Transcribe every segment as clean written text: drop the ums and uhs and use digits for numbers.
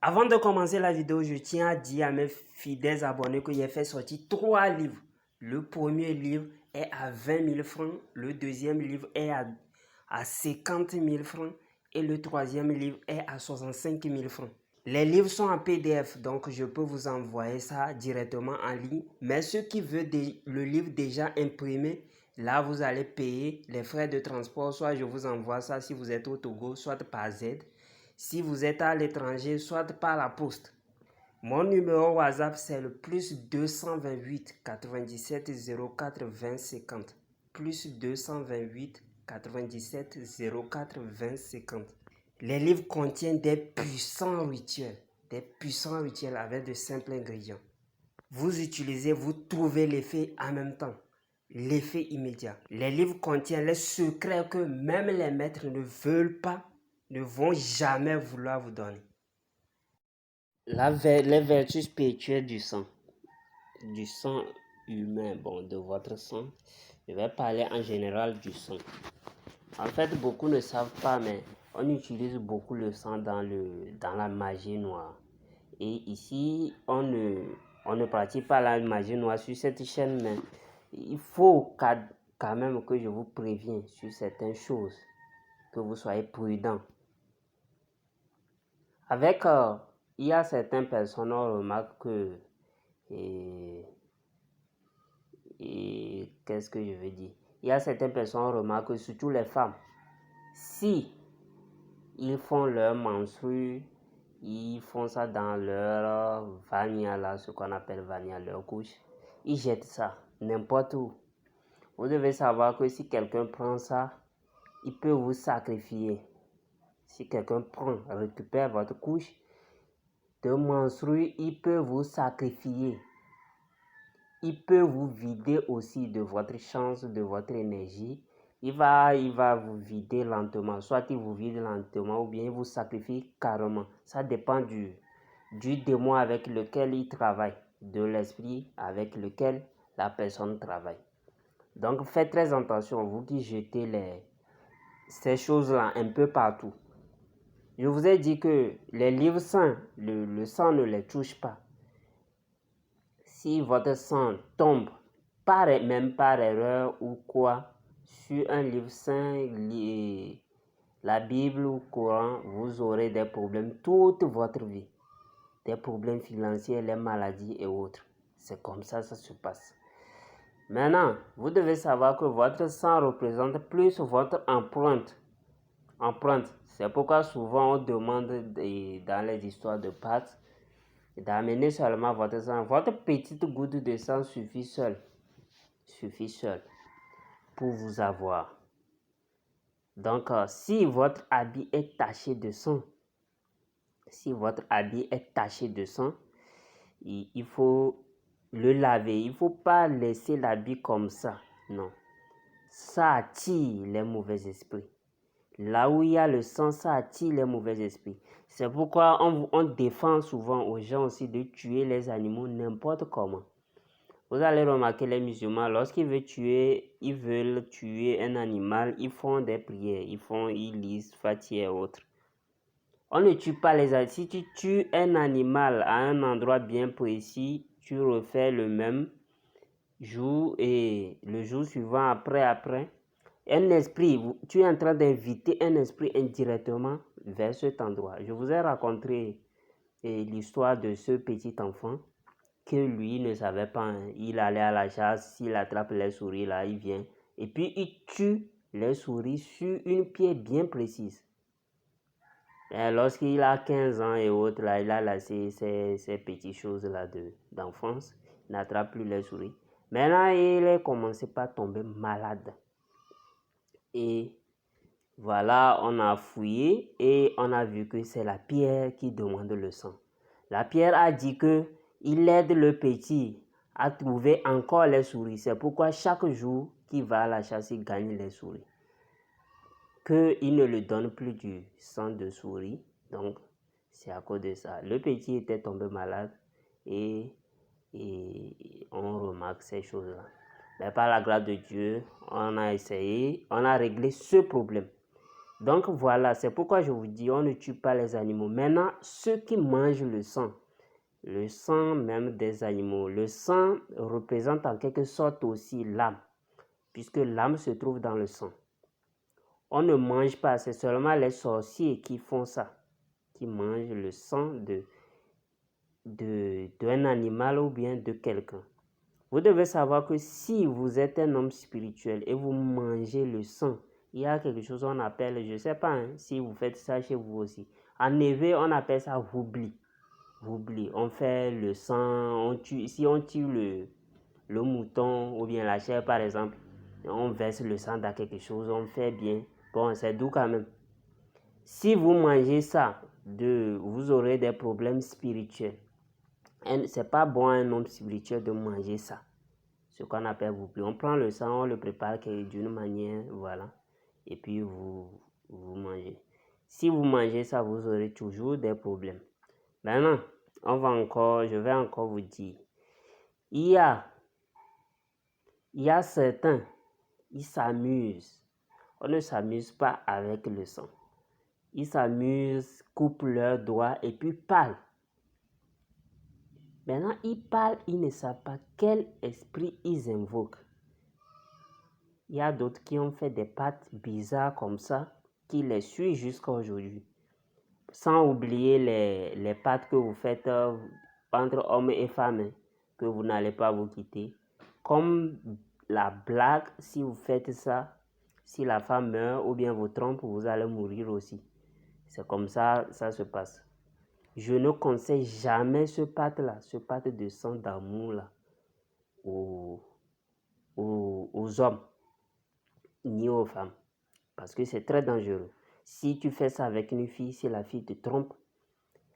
Avant de commencer la vidéo, je tiens à dire à mes fidèles abonnés que j'ai fait sortir 3 livres. Le premier livre est à 20 000 francs, le deuxième livre est à 50 000 francs et le troisième livre est à 65 000 francs. Les livres sont en PDF, donc je peux vous envoyer ça directement en ligne. Mais ceux qui veulent le livre déjà imprimé, là vous allez payer les frais de transport. Soit je vous envoie ça si vous êtes au Togo, soit par Z. Si vous êtes à l'étranger, soit par la poste. Mon numéro WhatsApp, c'est le +228 97 04 20 50. +228 97 04 20 50. Les livres contiennent des puissants rituels avec de simples ingrédients. Vous utilisez, vous trouvez l'effet en même temps, l'effet immédiat. Les livres contiennent les secrets que même les maîtres ne veulent pas, ne vont jamais vouloir vous donner. Les vertus spirituelles du sang humain, de votre sang. Je vais parler en général du sang. En fait, beaucoup ne savent pas, mais on utilise beaucoup le sang dans la magie noire. Et ici, on ne pratique pas la magie noire sur cette chaîne, mais il faut quand même que je vous prévienne sur certaines choses, que vous soyez prudents. Il y a certaines personnes, on remarque que, qu'est-ce que je veux dire? Il y a certaines personnes, on remarque que, surtout les femmes, si ils font leur menstru, ils font ça dans leur vania, là, ce qu'on appelle vania, leur couche, ils jettent ça n'importe où. Vous devez savoir que si quelqu'un prend ça, il peut vous sacrifier. Si quelqu'un récupère votre couche de menstru, il peut vous sacrifier. Il peut vous vider aussi de votre chance, de votre énergie. Il va vous vider lentement. Soit il vous vide lentement ou bien il vous sacrifie carrément. Ça dépend du démon avec lequel il travaille, de l'esprit avec lequel la personne travaille. Donc faites très attention, vous qui jetez ces choses-là un peu partout. Je vous ai dit que les livres saints, le sang ne les touche pas. Si votre sang tombe, même par erreur ou quoi, sur un livre saint, la Bible ou le Coran, vous aurez des problèmes toute votre vie. Des problèmes financiers, les maladies et autres. C'est comme ça se passe. Maintenant, vous devez savoir que votre sang représente plus votre empreinte. C'est pourquoi souvent on demande dans les histoires de Pâques d'amener seulement votre sang. Votre petite goutte de sang suffit seul pour vous avoir. Donc, si votre habit est taché de sang, il faut le laver. Il ne faut pas laisser l'habit comme ça. Non. Ça attire les mauvais esprits. Là où il y a le sang, ça attire les mauvais esprits. C'est pourquoi on défend souvent aux gens aussi de tuer les animaux n'importe comment. Vous allez remarquer les musulmans, lorsqu'ils veulent tuer un animal, ils font des prières, ils lisent Fatiha et autres. On ne tue pas les animaux. Si tu tues un animal à un endroit bien précis, tu refais le même jour et le jour suivant, après, un esprit, tu es en train d'inviter un esprit indirectement vers cet endroit. Je vous ai raconté l'histoire de ce petit enfant que lui ne savait pas. Il allait à la chasse, s'il attrape les souris là, il vient. Et puis il tue les souris sur une pierre bien précise. Lorsqu'il a 15 ans et autres, là, il a laissé ces petites choses-là d'enfance. Il n'attrape plus les souris. Maintenant, il a commencé par tomber malade. Et voilà, on a fouillé et on a vu que c'est la pierre qui demande le sang. La pierre a dit qu'il aide le petit à trouver encore les souris. C'est pourquoi chaque jour qu'il va à la chasse, il gagne les souris. Qu'il ne lui donne plus du sang de souris. Donc, c'est à cause de ça. Le petit était tombé malade et on remarque ces choses-là. Mais par la grâce de Dieu, on a essayé, on a réglé ce problème. Donc voilà, c'est pourquoi je vous dis, on ne tue pas les animaux. Maintenant, ceux qui mangent le sang même des animaux, le sang représente en quelque sorte aussi l'âme, puisque l'âme se trouve dans le sang. On ne mange pas, c'est seulement les sorciers qui font ça, qui mangent le sang d'un animal ou bien de quelqu'un. Vous devez savoir que si vous êtes un homme spirituel et vous mangez le sang, il y a quelque chose qu'on appelle, je ne sais pas si vous faites ça chez vous aussi. En éveil, on appelle ça voubli. Voubli. On fait le sang, si on tue le mouton ou bien la chair par exemple, on verse le sang dans quelque chose, on fait bien. Bon, c'est doux quand même. Si vous mangez ça, vous aurez des problèmes spirituels. C'est pas bon à un homme spirituel de manger ça. Ce qu'on appelle voubli. On prend le sang, on le prépare d'une manière, voilà. Et puis vous mangez. Si vous mangez ça, vous aurez toujours des problèmes. Maintenant, je vais encore vous dire. Il y a certains, ils s'amusent. On ne s'amuse pas avec le sang. Ils s'amusent, coupent leurs doigts et puis parlent. Maintenant, ils parlent, ils ne savent pas quel esprit ils invoquent. Il y a d'autres qui ont fait des pattes bizarres comme ça, qui les suivent jusqu'à aujourd'hui. Sans oublier les pattes que vous faites entre hommes et femmes, que vous n'allez pas vous quitter. Comme la blague, si vous faites ça, si la femme meurt ou bien vous trompe, vous allez mourir aussi. C'est comme ça, ça se passe. Je ne conseille jamais ce pacte-là, ce pacte de sang d'amour-là, aux hommes, ni aux femmes. Parce que c'est très dangereux. Si tu fais ça avec une fille, si la fille te trompe,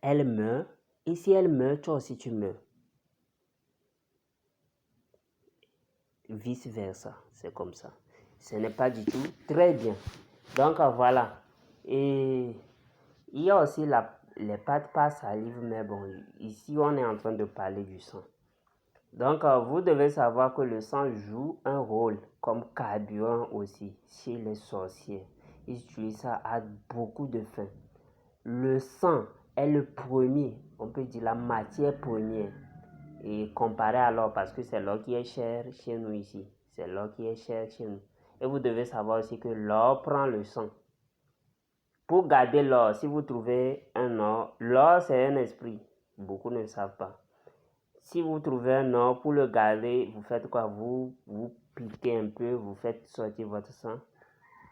elle meurt. Et si elle meurt, toi aussi tu meurs. Vice versa, c'est comme ça. Ce n'est pas du tout très bien. Donc voilà. Et il y a aussi les pâtes par salive, mais bon, ici on est en train de parler du sang. Donc vous devez savoir que le sang joue un rôle comme carburant aussi chez les sorciers. Ils utilisent ça à beaucoup de fins. Le sang est le premier, on peut dire la matière première. Et comparé à l'or, parce que c'est l'or qui est cher chez nous ici. C'est l'or qui est cher chez nous. Et vous devez savoir aussi que l'or prend le sang. Pour garder l'or, si vous trouvez un or, l'or c'est un esprit. Beaucoup ne savent pas. Si vous trouvez un or, pour le garder, vous faites quoi? Vous piquez un peu, vous faites sortir votre sang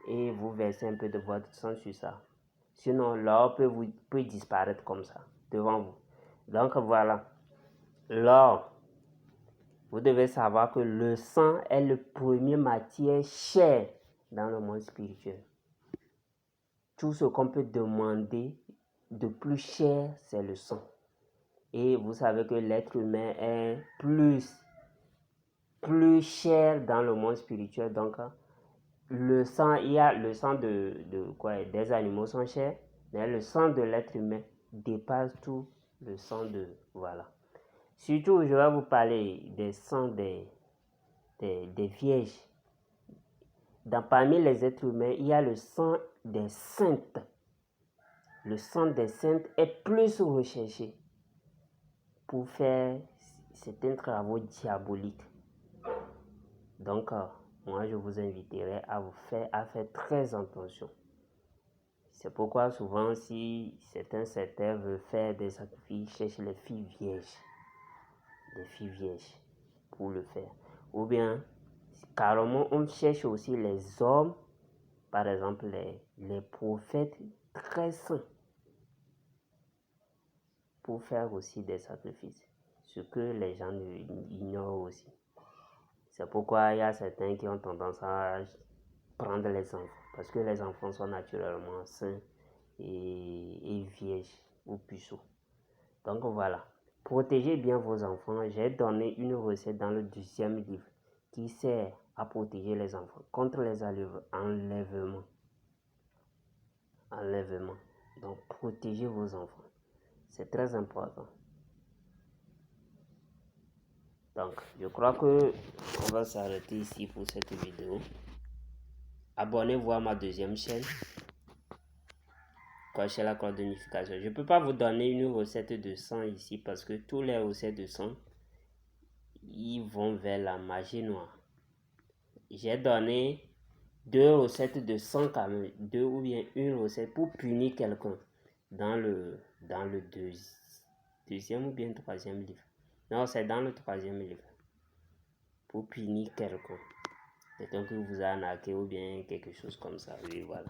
et vous versez un peu de votre sang sur ça. Sinon, l'or peut disparaître comme ça, devant vous. Donc voilà, l'or, vous devez savoir que le sang est le premier matière chère dans le monde spirituel. Tout ce qu'on peut demander de plus cher, c'est le sang. Et vous savez que l'être humain est plus cher dans le monde spirituel. Donc, le sang, il y a le sang des animaux sont chers, mais le sang de l'être humain dépasse tout le sang de, voilà. Surtout, je vais vous parler des sangs des vierges. Parmi les êtres humains, il y a le sang des saintes. Le sang des saintes est plus recherché pour faire certains travaux diaboliques. Donc, moi, je vous inviterai à faire très attention. C'est pourquoi souvent, si certains veulent faire des sacrifices, cherchent les filles vierges. Les filles vierges pour le faire. Ou bien, carrément, on cherche aussi les hommes, par exemple, les prophètes très saints, pour faire aussi des sacrifices. Ce que les gens ignorent aussi. C'est pourquoi il y a certains qui ont tendance à prendre les enfants. Parce que les enfants sont naturellement sains et vierges ou puceaux. Donc voilà. Protégez bien vos enfants. J'ai donné une recette dans le 10e livre qui sert à protéger les enfants contre les enlèvements. Donc protégez vos enfants. C'est très important. Donc je crois que on va s'arrêter ici pour cette vidéo. Abonnez-vous à ma deuxième chaîne. cochez la cloche de notification. Je ne peux pas vous donner une recette de sang ici parce que tous les recettes de sang, ils vont vers la magie noire. J'ai donné 2 recettes de sang quand même, 2 ou bien une recette pour punir quelqu'un dans le deuxième ou bien troisième livre. Non, c'est dans le troisième livre. Pour punir quelqu'un. Quelqu'un qui vous a arnaqué ou bien quelque chose comme ça. Oui, voilà.